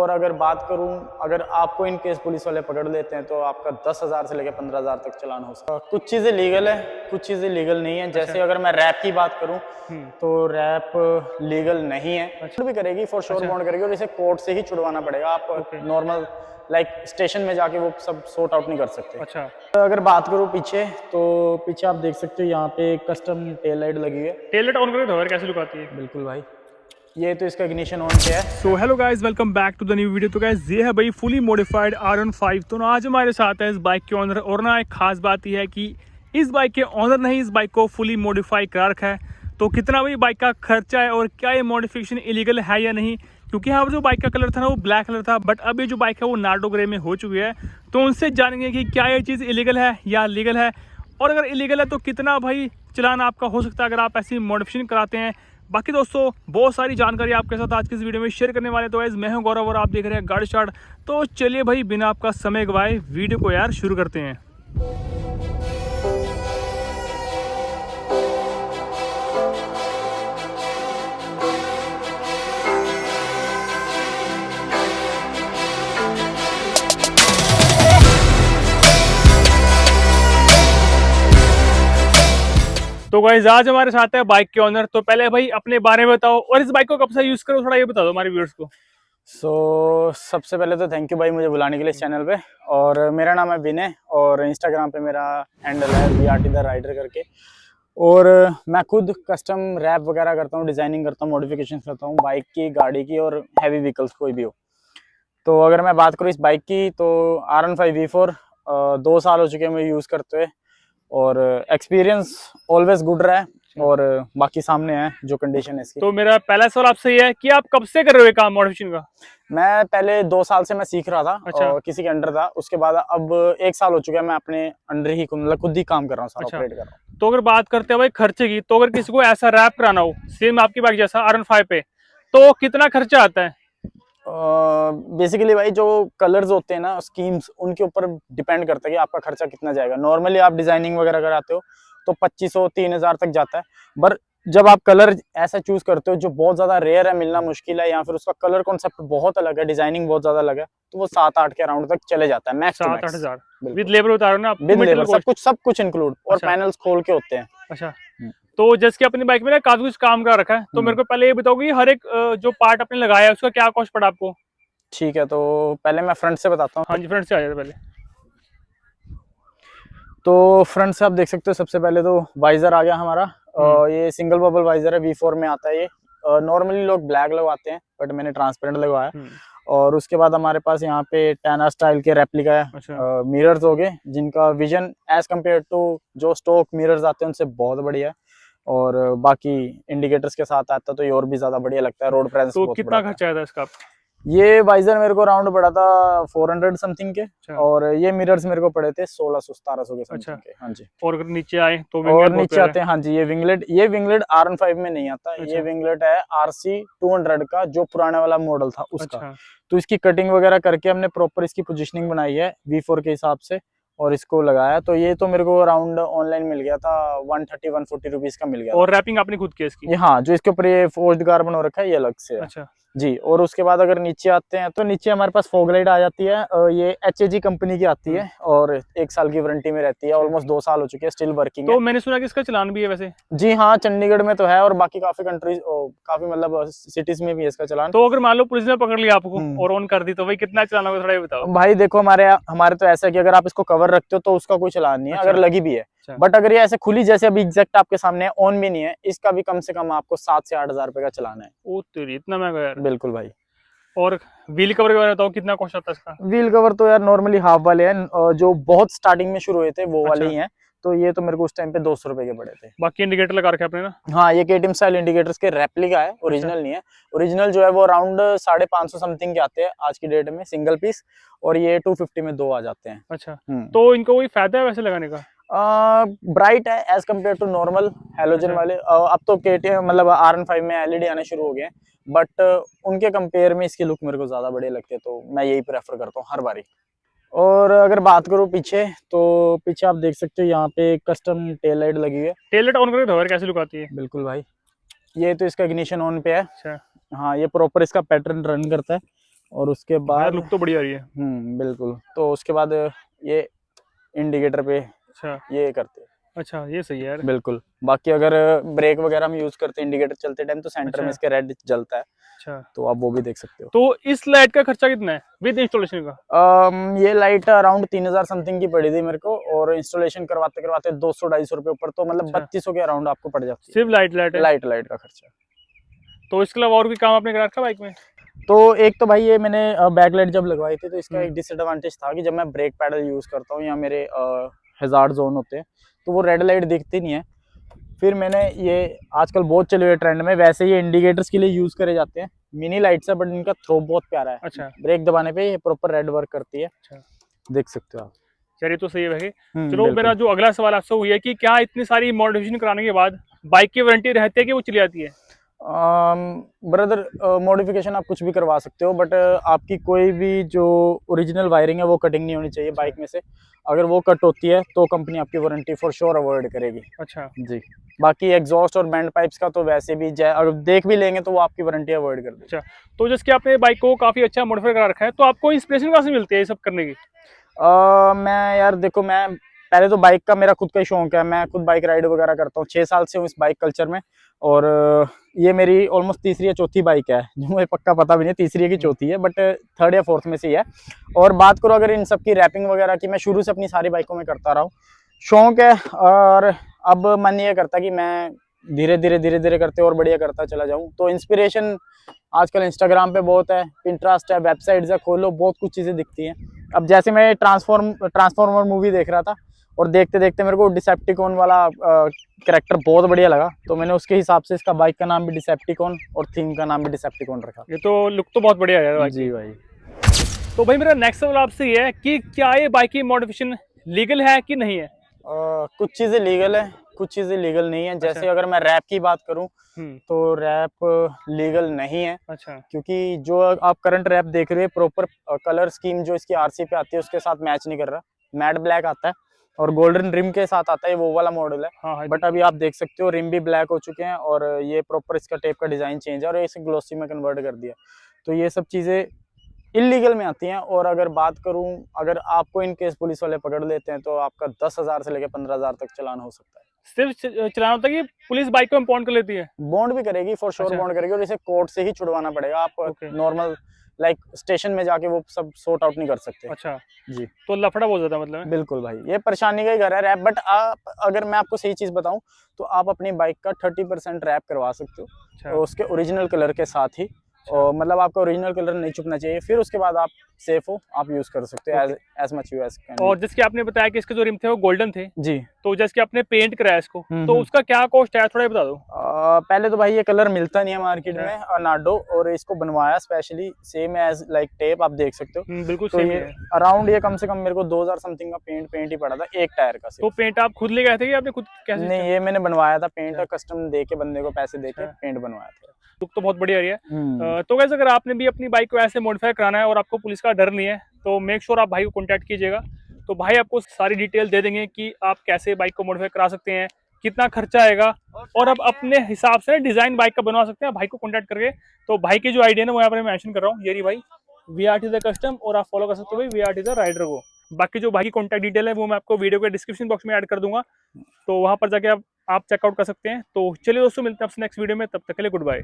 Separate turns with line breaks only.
और अगर बात करूं, अगर आपको इन केस पुलिस वाले पकड़ लेते हैं तो आपका 10,000 से लेकर 15,000 तक चालान हो सकता है। कुछ चीज़ें लीगल है, कुछ चीज़ें लीगल नहीं है। जैसे अगर मैं रैप की बात करूं तो रैप लीगल नहीं है।
अच्छा।
भी करेगी, फॉर श्योर बॉन्ड करेगी, और इसे कोर्ट से ही छुड़वाना पड़ेगा। आप नॉर्मल स्टेशन में जाके वो सब सॉर्ट आउट नहीं कर सकते।
अच्छा।
अगर बात करूं पीछे, तो पीछे आप देख सकते हो यहाँ पे कस्टम टेल लाइट लगी हुई है।
टेल लाइट ऑन करके तो कैसी लुक आती है।
बिल्कुल भाई, ये तो इसका इग्निशन ऑन पे है।
So hello guys, welcome back to the new video. तो गाइस ये है भाई फुली मॉडिफाइड R15। तो ना आज हमारे साथ है इस बाइक के ओनर, और ना एक खास बात यह है कि इस बाइक के ओनर ने ही इस बाइक को फुली मॉडिफाई करा रखा है। तो कितना भाई बाइक का खर्चा है और क्या ये मॉडिफिकेशन इलीगल है या नहीं, क्योंकि यहाँ जो बाइक का कलर था ना वो ब्लैक कलर था, बट अब ये जो बाइक है वो नार्डो ग्रे में हो चुकी है। तो उनसे जानेंगे कि क्या ये चीज़ इलीगल है या लीगल है, और अगर इलीगल है तो कितना भाई चलान आपका हो सकता है अगर आप ऐसी मॉडिफिकेशन कराते हैं। बाकी दोस्तों बहुत सारी जानकारी आपके साथ आज की इस वीडियो में शेयर करने वाले। तो गाइस मैं हूं गौरव और आप देख रहे हैं गाड़ी स्टार्ट। तो चलिए भाई बिना आपका समय गवाए वीडियो को यार शुरू करते हैं। तो गाइस आज हमारे साथ है बाइक के ओनर। तो पहले भाई अपने बारे में बताओ, और इस बाइक को कब से यूज करो थोड़ा ये बता दो हमारे व्यूअर्स को।
सबसे पहले तो थैंक यू भाई मुझे बुलाने के लिए इस चैनल पे। और मेरा नाम है विनय, और इंस्टाग्राम पे मेरा हैंडल है VRT द राइडर करके। और मैं खुद कस्टम रैप वगैरह करता हूँ, डिज़ाइनिंग करता हूँ, मॉडिफिकेशन करता हूँ बाइक की, गाड़ी की, और हैवी व्हीकल्स कोई भी हो। तो अगर मैं बात करूँ इस बाइक की, तो R15 V4 2 साल हो चुके हैं मुझे यूज़ करते हुए, और एक्सपीरियंस ऑलवेज गुड रहा है। और बाकी सामने है जो कंडीशन है इसकी।
तो मेरा पहला सवाल आपसे ये है कि आप कब से कर रहे हो ये काम मॉडिफिकेशन का।
मैं पहले 2 साल से मैं सीख रहा था।
अच्छा।
और किसी के अंडर था, उसके बाद अब 1 साल हो चुका है मैं अपने अंडर ही मतलब खुद ही काम कर रहा हूँ, सारा ऑपरेट कर रहा हूँ।
तो अगर बात करते हैं भाई खर्चे की, तो अगर किसी को ऐसा रैप कराना हो सेम आपकी बाइक जैसा R15 पे, तो कितना खर्चा आता है।
बेसिकली भाई जो कलर्स होते हैं ना, स्कीम्स, उनके ऊपर डिपेंड करता है कि आपका खर्चा कितना जाएगा। नॉर्मली आप डिजाइनिंग वगैरह कराते हो तो 2500-3000 तक जाता है। पर जब आप कलर ऐसा चूज करते हो जो बहुत ज्यादा रेयर है, मिलना मुश्किल है, या फिर उसका कलर कॉन्सेप्ट बहुत अलग है, डिजाइनिंग बहुत ज्यादा अलग है, तो वो 7-8 के अराउंड तक चले जाता है, मैक्स टू
7-8
मैक्स।
हजार विद
बिल्कुल,
लेबर बता रहे हो ना आप,
विद लेबर
कॉस्ट।
सब कुछ इंक्लूड, और
अच्छा।
पैनल्स खोल के होते हैं।
अच्छा। तो जैसे कि अपनी बाइक में ना काफी कुछ काम कर रखा है, तो मेरे को पहले ये बताओ कि हर एक जो पार्ट आपने लगाया है उसका क्या कॉस्ट पड़ा आपको।
ठीक है, तो पहले मैं फ्रंट से बताता हूँ।
हाँ जी, फ्रंट से आ जाए पहले।
तो फ्रंट से आप देख सकते हो, सबसे पहले तो वाइजर आ गया हमारा। ये सिंगल बबल वाइजर है, V4 में आता है ये। नॉर्मली लोग ब्लैक लगवाते हैं, बट मैंने ट्रांसपेरेंट लगवाया। और उसके बाद हमारे पास यहाँ पे टैना स्टाइल के रेप्लिका है।
अच्छा।
मिरर्स हो गए जिनका विजन एज कम्पेयर टू जो स्टॉक मिरर्स आते हैं उनसे बहुत बढ़िया है। और बाकी इंडिकेटर्स के साथ आता है तो ये और भी ज्यादा बढ़िया लगता है, रोड प्रेजेंस
तो
बहुत
कितना
बढ़ाता है।
खर्चा आया था इसका।
ये वाइजर मेरे को राउंड पड़ा था 400 समथिंग के।
अच्छा।
और ये मिरर्स मेरे को पड़े थे 1600-1700 के समथिंग के। हाँ जी।
और अगर नीचे आए तो
और
विंगलेट बहुत
नीचे
प्यारा
आते हैं, हाँ जी, ये विंगलेट R15 में नहीं आता।
अच्छा।
ये विंगलेट है RC 200 का, जो पुराने वाला मॉडल था उसका।
अच्छा।
तो इसकी कटिंग वगैरह करके हमने प्रॉपर इसकी पोजीशनिंग बनाई है V4 के हिसाब से, और इसको लगाया। तो ये तो मेरे को अराउंड ऑनलाइन मिल गया था 130-140 रुपीज का मिल गया
और
था।
रैपिंग आपने खुद की इसकी।
ये हाँ, जो इसके ऊपर ये फोर्ज्ड कार्बन हो रखा है ये अलग से है।
अच्छा।
जी। और उसके बाद अगर नीचे आते हैं, तो नीचे हमारे पास फॉग लाइट आ जाती है। ये HAG कंपनी की आती है, और 1 साल की वारंटी में रहती है। ऑलमोस्ट 2 साल हो चुके हैं, स्टिल वर्किंग है।
तो मैंने सुना कि इसका चलान भी है वैसे।
जी हाँ, चंडीगढ़ में तो है, और बाकी काफी कंट्रीज, काफी मतलब सिटीज में भी है इसका चलान।
तो अगर मान लो पुलिस ने पकड़ लिया आपको और ऑन कर दी, तो भाई कितना चलान होगा थोड़ा ये बताओ।
भाई देखो, हमारे हमारे तो ऐसा है कि अगर आप इसको कवर रखते हो तो उसका कोई चलान नहीं है।
अच्छा।
अगर लगी भी है, बट अगर ये ऐसे खुली जैसे अभी एग्जैक्ट आपके सामने है, ऑन भी नहीं है, इसका भी कम से कम आपको 7 से 8 हजार रुपए का चलान है।
ओ तेरी, इतना महंगा यार।
बिल्कुल भाई।
और व्हील कवर के बारे में बताओ कितना कॉस्ट आता है इसका।
व्हील कवर तो यार नॉर्मली हाफ वाले हैं, जो बहुत स्टार्टिंग में शुरू हुए थे वो वाले
अच्छा।
ही हैं। तो ये तो मेरे को उस टाइम पे 200 रुपए के पड़े थे।
बाकी इंडिकेटर लगा रखे आपने ना।
हाँ, ये KTM स्टाइल इंडिकेटर्स के रेप्लिका है, ओरिजिनल नहीं है। ओरिजिनल जो है वो अराउंड 550 समथिंग के आते हैं आज की डेट में, सिंगल पीस। और ये 250 में 2 आ जाते हैं।
अच्छा। तो इनको कोई फायदा है वैसे लगाने का।
ब्राइट है as compare to normal halogen वाले। अब तो KTM मतलब R15 में LED आने शुरू हो गए हैं, बट उनके कंपेयर में इसकी लुक मेरे को ज्यादा बढ़िया लगती है, तो मैं यही प्रेफर करता हूँ हर बारी। और अगर बात करूँ पीछे, तो पीछे आप देख सकते हो यहाँ पे कस्टम टेल लाइट लगी हुई है।
टेल लाइट ऑन करके तो कैसी लुक आती है।
बिल्कुल भाई, ये तो इसका इग्निशन ऑन पे है।
अच्छा।
हाँ, ये प्रॉपर इसका पैटर्न रन करता है। और उसके बाद
लुक तो बढ़िया आ रही है।
बिल्कुल। तो उसके बाद ये इंडिकेटर पे
अच्छा
ये करते हैं।
अच्छा, ये सही है यार।
बिल्कुल। बाकी अगर ब्रेक वगैरह हम यूज करते हैं इंडिकेटर चलते टाइम तो सेंटर में
अच्छा
इसके रेड जलता है,
अच्छा,
तो आप वो भी देख सकते हो।
तो इस लाइट का खर्चा कितना है विद इंस्टॉलेशन का?
ये लाइट अराउंड 3000 समथिंग की पड़ी थी मेरे को, और इंस्टॉलेशन करवाते करवाते 200-250 रुपये ऊपर, तो मतलब
अच्छा,
3200 के अराउंड आपको पड़ जाती
सिर्फ लाइट लाइट
है
है?
लाइट का खर्चा।
तो इसके अलावा और भी काम आपने करा रखा बाइक में?
तो एक तो भाई ये मैंने बैकलाइट जब लगवाई थी तो इसका
हम्म,
एक डिसएडवांटेज था कि जब मैं ब्रेक पैडल यूज करता हूँ या मेरे हैजार्ड जोन होते हैं तो वो रेड लाइट दिखती नहीं है। फिर मैंने ये आजकल बहुत चले हुए ट्रेंड में, वैसे ये इंडिकेटर्स के लिए यूज करे जाते हैं, मिनी लाइट्स है बट इनका थ्रो बहुत प्यारा है।
अच्छा
ब्रेक दबाने पे ये प्रॉपर रेड वर्क करती है,
अच्छा,
देख सकते हो आप।
चलिए तो सही है भाई। चलो
बिल्कुल।
मेरा जो अगला सवाल आपसे वो ये है कि क्या इतनी सारी मॉडिफिकेशन कराने के बाद बाइक की वारंटी रहती है कि वो चली जाती है?
ब्रदर मॉडिफिकेशन आप कुछ भी करवा सकते हो, बट आपकी कोई भी जो ओरिजिनल वायरिंग है वो कटिंग नहीं होनी चाहिए बाइक में से। अगर वो कट होती है तो कंपनी आपकी वारंटी फॉर श्योर अवॉइड करेगी।
अच्छा
जी। बाकी एग्जॉस्ट और बैंड पाइप्स का तो वैसे भी अगर देख भी लेंगे तो वो आपकी वारंटी अवॉइड कर देगी।
अच्छा, तो जैसे कि आपने बाइक को काफी अच्छा मॉडिफाई करा रखा है, तो आपको इंस्पिरेशन कहाँ से मिलती है ये सब करने की?
मैं यार देखो, मैं पहले तो बाइक का मेरा खुद का ही शौक है, मैं खुद बाइक राइड वगैरह करता हूँ, 6 साल से हूँ इस बाइक कल्चर में। और ये मेरी ऑलमोस्ट तीसरी या चौथी बाइक है, जो मुझे पक्का पता भी नहीं तीसरी है कि चौथी है, बट थर्ड या फोर्थ में से ही है। और बात करो अगर इन सब की रैपिंग वगैरह की, मैं शुरू से अपनी सारी बाइकों में करता रहा हूँ, शौक है। और अब मन ये करता कि मैं धीरे धीरे करते और बढ़िया करता चला जाऊँ। तो इंस्पिरेशन आजकल इंस्टाग्राम पे बहुत है, पिंटरेस्ट है, वेबसाइट्स है, खोलो बहुत कुछ चीज़ें दिखती हैं। अब जैसे मैं ट्रांसफॉर्मर मूवी देख रहा था और देखते देखते मेरे को डिसेप्टिकॉन वाला कैरेक्टर बहुत बढ़िया लगा, तो मैंने उसके हिसाब से इसका बाइक का नाम भी डिसेप्टिकॉन और थीम का नाम भी डिसेप्टिकॉन रखा।
ये तो लुक तो बहुत बढ़िया है यार बाइक की।
जी भाई।
तो भाई मेरा नेक्स्ट सवाल आपसे ये है कि क्या ये बाइक की मॉडिफिकेशन लीगल है कि नहीं है?
कुछ चीज़ें लीगल है, कुछ चीज़ें लीगल नहीं है।
अच्छा।
जैसे अगर मैं रैप की बात करूं
हम्म।
तो रैप लीगल नहीं है,
अच्छा
क्योंकि जो आप करंट रैप देख रहे हैं प्रॉपर कलर स्कीम जो इसकी आरसी पे आती है उसके साथ मैच नहीं कर रहा। मैट ब्लैक आता है और गोल्डन रिम के साथ आता है, वो वाला मॉडल है।
हाँ हाँ,
बट अभी आप देख सकते हो रिम भी ब्लैक हो चुके हैं और ये प्रॉपर इसका टेप का डिजाइन चेंज है और इसे ग्लोसी में कन्वर्ट कर दिया। तो ये सब चीजें इलीगल में आती हैं। और अगर बात करूं, अगर आपको इन केस पुलिस वाले पकड़ लेते हैं तो आपका 10,000 से लेकर 15,000 तक चालान हो सकता है।
सिर्फ चलाना होता है कि पुलिस बाइक को इम्पाउंड कर लेती है?
बॉन्ड भी करेगी, फॉर श्योर
अच्छा
बॉन्ड करेगी, और इसे कोर्ट से ही छुड़वाना पड़ेगा। आप
ओके।
नॉर्मल लाइक स्टेशन में जाके वो सब सॉर्ट आउट नहीं कर सकते।
अच्छा,
जी
तो लफड़ा बहुत ज्यादा मतलब है।
बिल्कुल भाई, ये परेशानी का ही घर है रैप। बट आप, अगर मैं आपको सही चीज बताऊं तो आप अपनी बाइक का 30% रैप करवा सकते हो,
अच्छा
और उसके ओरिजिनल कलर के साथ ही। और मतलब आपका ओरिजिनल कलर नहीं छुपना चाहिए, फिर उसके बाद आप सेफ हो, आप यूज कर सकते हो as much you as can.
और जैसे कि आपने बताया कि इसके जो रिम थे वो गोल्डन थे,
जी।
तो जैसे कि आपने पेंट कराया इसको, तो उसका क्या कॉस्ट है थोड़ा बता दो।
पहले तो भाई ये कलर मिलता नहीं है मार्केट
अच्छा।
में नाडो, और इसको बनवाया specially same as like tape, आप देख सकते हो।
बिल्कुल
तो
सेम ही
ये
है।
अराउंड ये कम से कम मेरे को 2000 समथिंग का पेंट ही पड़ा था एक टायर का
तो
सिर्फ।
पेंट आप खुद ले गए थे कि आपने खुद कैसे?
नहीं, ये मैंने बनवाया था पेंट,
अच्छा।
कस्टम दे के बंदे को पैसे दे के
अच्छा।
पेंट बनवाया था।
लुक तो बहुत बढ़िया है। तो वैसे अगर आपने भी अपनी बाइक को ऐसे मॉडिफाई कराना है और आपको पुलिस का डर नहीं है तो मेक श्योर आप भाई को कॉन्टैक्ट कीजिएगा। तो भाई आपको सारी डिटेल दे देंगे कि आप कैसे बाइक को मॉडिफाई करा सकते हैं, कितना खर्चा आएगा, और आप अपने हिसाब से डिजाइन बाइक का बनवा सकते हैं भाई को कॉन्टैक्ट करके। तो भाई की जो आइडिया है वो यहाँ पर मैं मेंशन कर रहा हूँ, ये रही भाई VRT द कस्टम, और आप फॉलो कर सकते हो भाई VRT द राइडर को। बाकी जो भाई की कॉन्टैक्ट डिटेल है वो मैं आपको वीडियो के डिस्क्रिप्शन बॉक्स में ऐड कर दूंगा, तो वहां पर जाके आप चेकआउट कर सकते हैं। तो चलिए दोस्तों, मिलते हैं आपसे नेक्स्ट वीडियो में, तब तक के लिए गुड बाय।